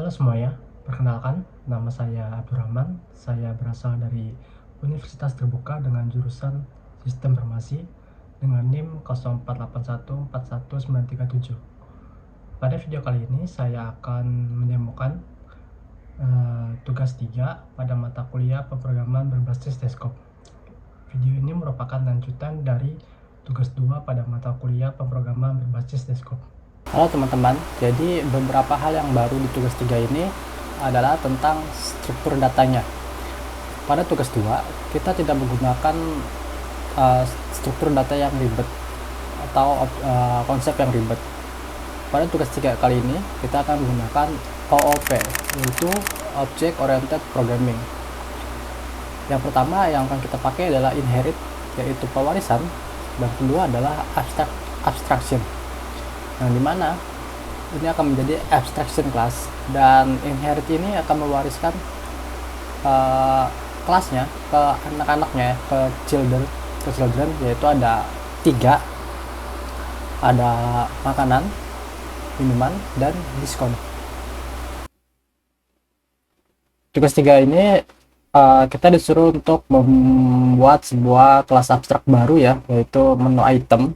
Halo semuanya, perkenalkan, nama saya Abdurrahman. Saya berasal dari Universitas Terbuka dengan jurusan Sistem Informasi dengan NIM 0481419137. Pada video kali ini saya akan mendemokan tugas 3 pada mata kuliah pemrograman berbasis desktop. Video ini merupakan lanjutan dari tugas 2 pada mata kuliah pemrograman berbasis desktop. Halo teman-teman, jadi beberapa hal yang baru di tugas 3 ini adalah tentang struktur datanya. Pada tugas 2, kita tidak menggunakan struktur data yang ribet atau konsep yang ribet. Pada tugas 3 kali ini, kita akan menggunakan OOP, yaitu Object Oriented Programming. Yang pertama yang akan kita pakai adalah inherit, yaitu pewarisan, dan kedua adalah abstraction, yang dimana ini akan menjadi abstraction class, dan inherit ini akan mewariskan kelasnya ke anak-anaknya, ke children, yaitu ada 3, ada makanan, minuman, dan diskon. Tugas 3 ini kita disuruh untuk membuat sebuah kelas abstrak baru ya, yaitu menu item.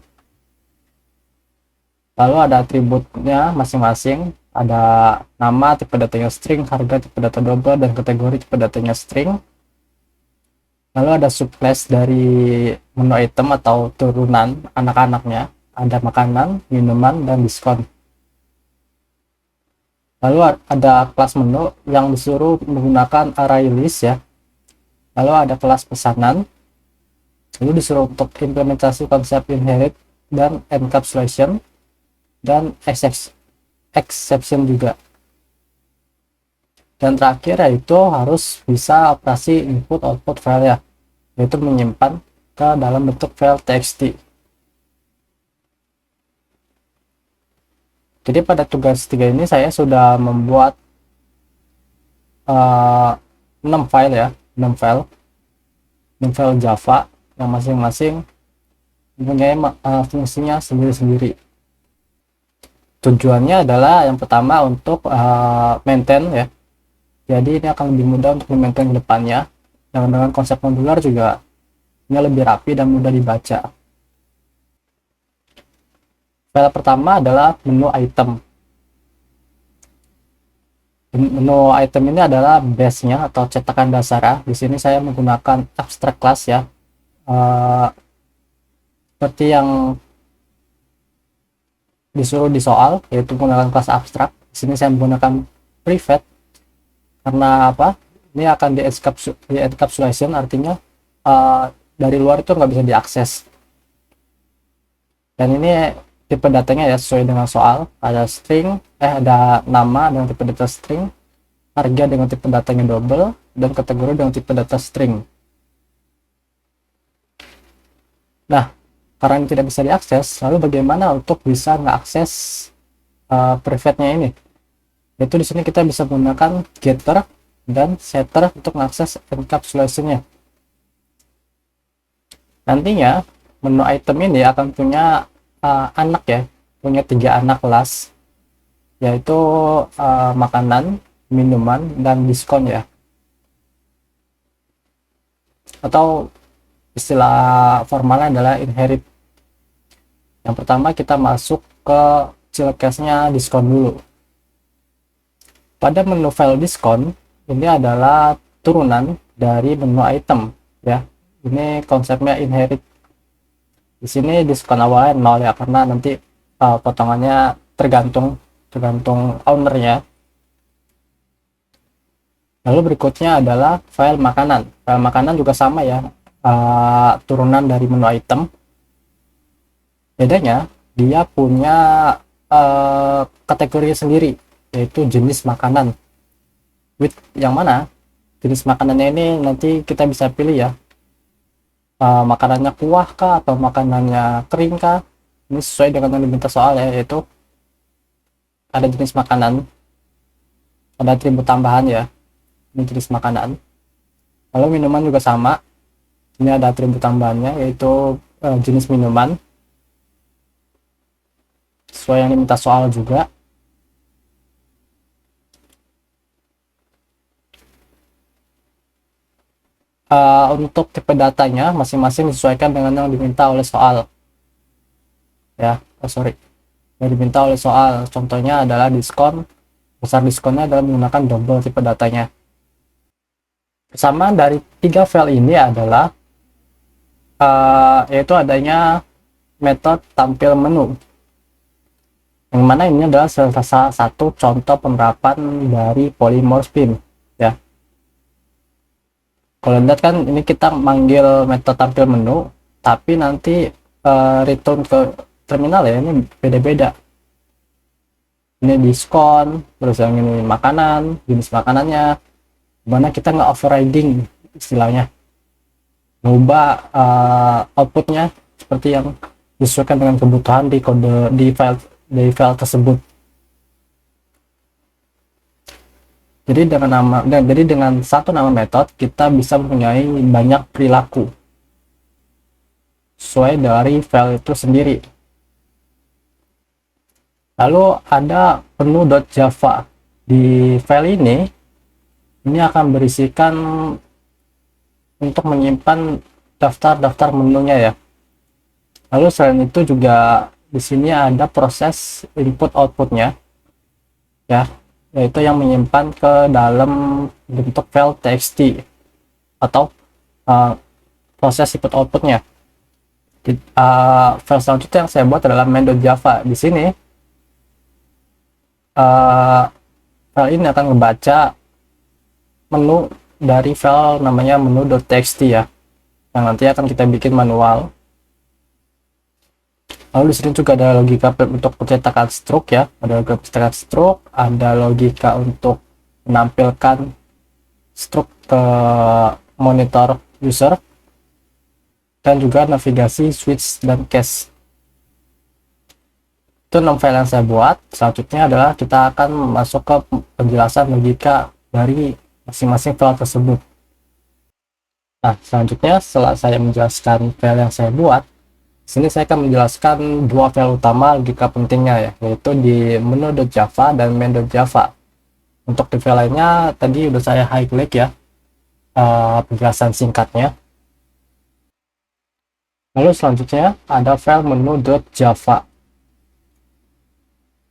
Lalu ada atributnya masing-masing, ada nama, tipe datanya string, harga, tipe data double, dan kategori tipe datanya string. Lalu ada subclass dari menu item atau turunan anak-anaknya, ada makanan, minuman, dan diskon. Lalu ada kelas menu yang disuruh menggunakan array list ya. Lalu ada kelas pesanan, lalu disuruh untuk implementasi konsep inherit dan encapsulation, dan exception juga. Dan terakhir yaitu harus bisa operasi input output file ya, yaitu menyimpan ke dalam bentuk file txt. Jadi pada tugas 3 ini saya sudah membuat 6 file ya, 6 file Java yang masing-masing mempunyai fungsinya sendiri-sendiri. Tujuannya adalah yang pertama untuk maintain ya, jadi ini akan lebih mudah untuk maintain ke depannya, dan dengan konsep modular juga ini lebih rapi dan mudah dibaca. File pertama adalah menu item. Menu item ini adalah base-nya atau cetakan dasar. Di sini saya menggunakan abstract class ya, seperti yang disuruh di soal, yaitu menggunakan kelas abstrak. Di sini saya menggunakan private karena apa? Ini akan di encapsulation, artinya dari luar itu nggak bisa diakses. Dan ini tipe datanya ya sesuai dengan soal, ada string, ada nama dengan tipe data string, harga dengan tipe datanya double, dan kategori dengan tipe data string. Nah, karena ini tidak bisa diakses, lalu bagaimana untuk bisa mengakses private-nya ini? Yaitu di sini kita bisa menggunakan getter dan setter untuk mengakses encapsulation-nya. Nantinya menu item ini akan punya anak ya, punya 3 anak kelas, yaitu makanan, minuman, dan diskon ya, atau istilah formalnya adalah inherit. Yang pertama kita masuk ke child case-nya diskon dulu. Pada menu file diskon ini adalah turunan dari menu item ya. Ini konsepnya inherit. Di sini diskon awalnya 0 ya, karena nanti potongannya tergantung ownernya. Lalu berikutnya adalah file makanan. File makanan juga sama ya, turunan dari menu item. Bedanya dia punya kategori sendiri, yaitu jenis makanan. With yang mana jenis makanannya ini nanti kita bisa pilih ya, makanannya kuah kah atau makanannya kering kah. Ini sesuai dengan yang diminta soal ya, yaitu ada jenis makanan, ada atribut tambahan ya, ini jenis makanan. Lalu minuman juga sama, ini ada atribut tambahannya, yaitu jenis minuman, sesuai yang diminta soal juga. Untuk tipe datanya masing-masing disesuaikan dengan yang diminta oleh soal ya. Yang diminta oleh soal, contohnya adalah diskon. Besar diskonnya adalah menggunakan double tipe datanya. Kesamaan dari 3 file ini adalah yaitu adanya metode tampil menu, yang mana ini adalah salah satu contoh penerapan dari polymorphism ya. Kalau lihat kan ini kita manggil metode tampil menu, tapi nanti return ke terminal ya ini beda-beda. Ini diskon, terus yang ini makanan, jenis makanannya, dimana kita nggak overriding istilahnya, mengubah outputnya seperti yang disesuaikan dengan kebutuhan di kode di file tersebut. Jadi dengan satu nama metode kita bisa mempunyai banyak perilaku sesuai dari file itu sendiri. Lalu ada menu.java. Di file ini akan berisikan untuk menyimpan daftar-daftar menunya ya. Lalu selain itu juga di sini ada proses input outputnya ya, yaitu yang menyimpan ke dalam bentuk file txt atau proses input outputnya. File selanjutnya yang saya buat adalah main.java. Di sini file ini akan membaca menu dari file namanya menu.txt ya, yang nanti akan kita bikin manual. Lalu di sini juga ada logika untuk pencetakan stroke ya, ada logika pencetakan stroke, ada logika untuk menampilkan stroke ke monitor user, dan juga navigasi switch dan cache. Itu 6 file yang saya buat. Selanjutnya adalah kita akan masuk ke penjelasan logika dari masing-masing file tersebut. Nah, selanjutnya setelah saya menjelaskan file yang saya buat, sini saya akan menjelaskan dua file utama logika pentingnya ya, yaitu di menu.java dan main.java. Untuk di file lainnya tadi udah saya highlight ya, penjelasan singkatnya. Lalu selanjutnya ada file menu.java.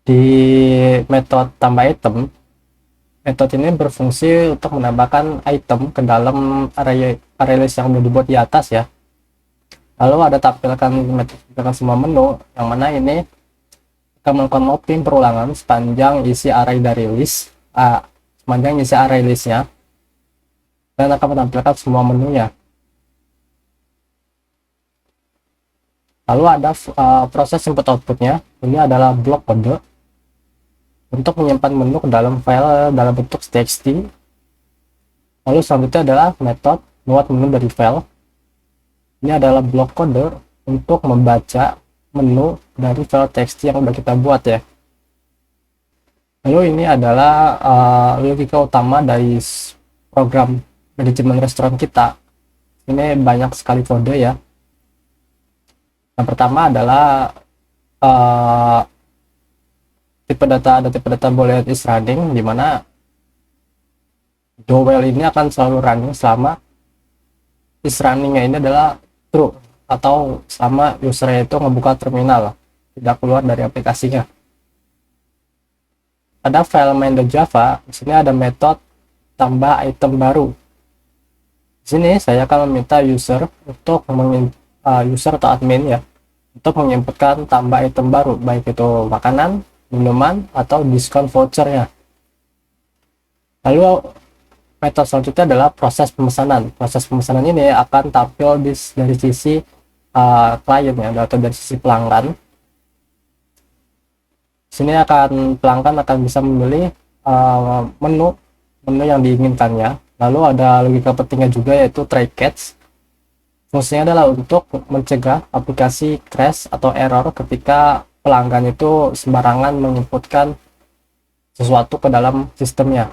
Di metode tambah item, metode ini berfungsi untuk menambahkan item ke dalam array list yang sudah dibuat di atas ya. Lalu ada tampilkan semua menu, yang mana ini akan melakukan mapping perulangan sepanjang isi array dari list, sepanjang isi array listnya, dan akan menampilkan semua menunya. Lalu ada proses input outputnya. Ini adalah blok kode untuk menyimpan menu ke dalam file dalam bentuk txt. Lalu selanjutnya adalah metode load menu dari file. Ini adalah blok kode untuk membaca menu dari file txt yang sudah kita buat ya. Lalu ini adalah logika utama dari program manajemen restoran kita. Ini banyak sekali kode ya. Yang pertama adalah tipe data boolean is running, dimana do while ini akan selalu running selama is runningnya ini adalah true, atau sama user itu membuka terminal, tidak keluar dari aplikasinya. Ada file main.java. Di sini ada metode tambah item baru. Di sini saya akan meminta user untuk user atau admin ya, untuk menginputkan tambah item baru, baik itu makanan, minuman, atau diskon vouchernya. Lalu metode selanjutnya adalah proses pemesanan. Proses pemesanan ini akan tampil dari sisi klien ya, atau dari sisi pelanggan. Sini pelanggan akan bisa memilih menu yang diinginkannya. Lalu ada logika pentingnya juga, yaitu try catch. Fungsinya adalah untuk mencegah aplikasi crash atau error ketika pelanggan itu sembarangan menginputkan sesuatu ke dalam sistemnya.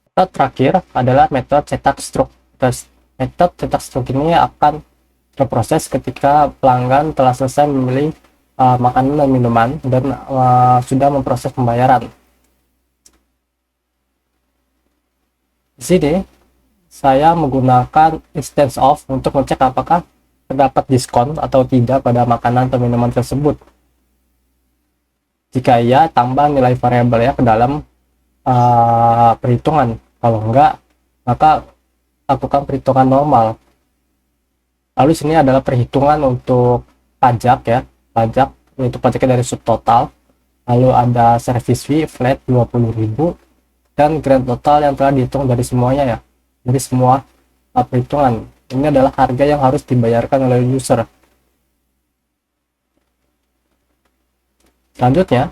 Metode terakhir adalah metode cetak stroke. Metode cetak stroke ini akan berproses ketika pelanggan telah selesai memilih makanan dan minuman dan sudah memproses pembayaran. Di sini saya menggunakan instance of untuk mengecek apakah terdapat diskon atau tidak pada makanan atau minuman tersebut. Jika iya, tambah nilai variabelnya ke dalam perhitungan. Kalau enggak, maka lakukan perhitungan normal. Lalu sini adalah perhitungan untuk pajak ya, pajak yaitu pajaknya dari subtotal. Lalu ada service fee flat 20.000 dan grand total yang telah dihitung dari semuanya ya, dari semua perhitungan. Ini adalah harga yang harus dibayarkan oleh user. Selanjutnya,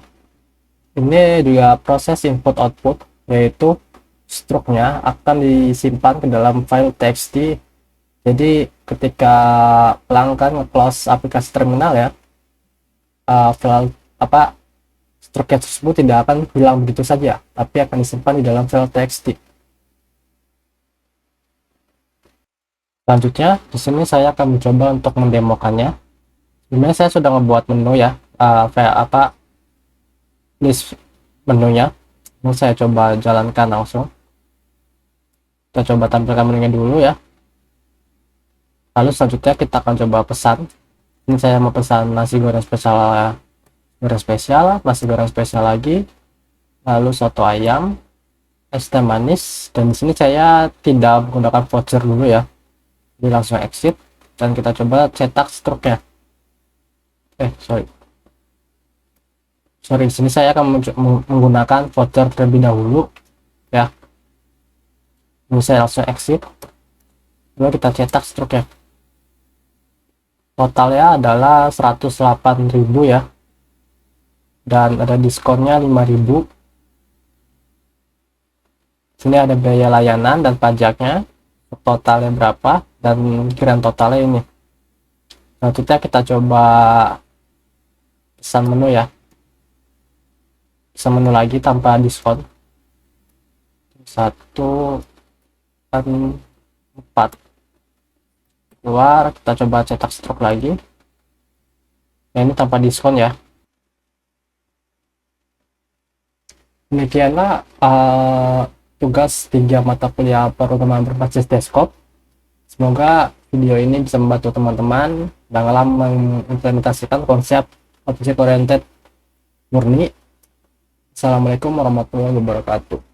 ini juga proses input output, yaitu struknya akan disimpan ke dalam file txt. Jadi ketika pelanggan nge-close aplikasi terminal ya, file struknya tersebut tidak akan hilang begitu saja, tapi akan disimpan di dalam file txt. Selanjutnya, di sini saya akan mencoba untuk mendemokannya. Sebenarnya saya sudah membuat menu ya, list menunya. Ini saya coba jalankan langsung. Kita coba tampilkan menunya dulu ya. Lalu selanjutnya kita akan coba pesan. Ini saya mau pesan nasi goreng spesial, nasi goreng spesial lagi, lalu soto ayam, es teh manis, dan di sini saya tidak menggunakan voucher dulu ya. Jadi langsung exit dan kita coba cetak struknya. Sorry, di sini saya akan menggunakan voucher terlebih dahulu ya. Ini saya langsung exit. Lalu kita cetak struknya. Totalnya adalah 108.000 ya. Dan ada diskonnya 5.000. Sini ada biaya layanan dan pajaknya. Totalnya berapa dan grand totalnya ini. Selanjutnya kita coba pesan menu ya, pesan menu lagi tanpa diskon 1/4 keluar. Kita coba cetak struk lagi. Nah, ini tanpa diskon ya. Demikianlah tugas 3 mata kuliah programan berbasis desktop. Semoga video ini bisa membantu teman-teman dalam mengimplementasikan konsep object oriented murni. Assalamualaikum warahmatullahi wabarakatuh.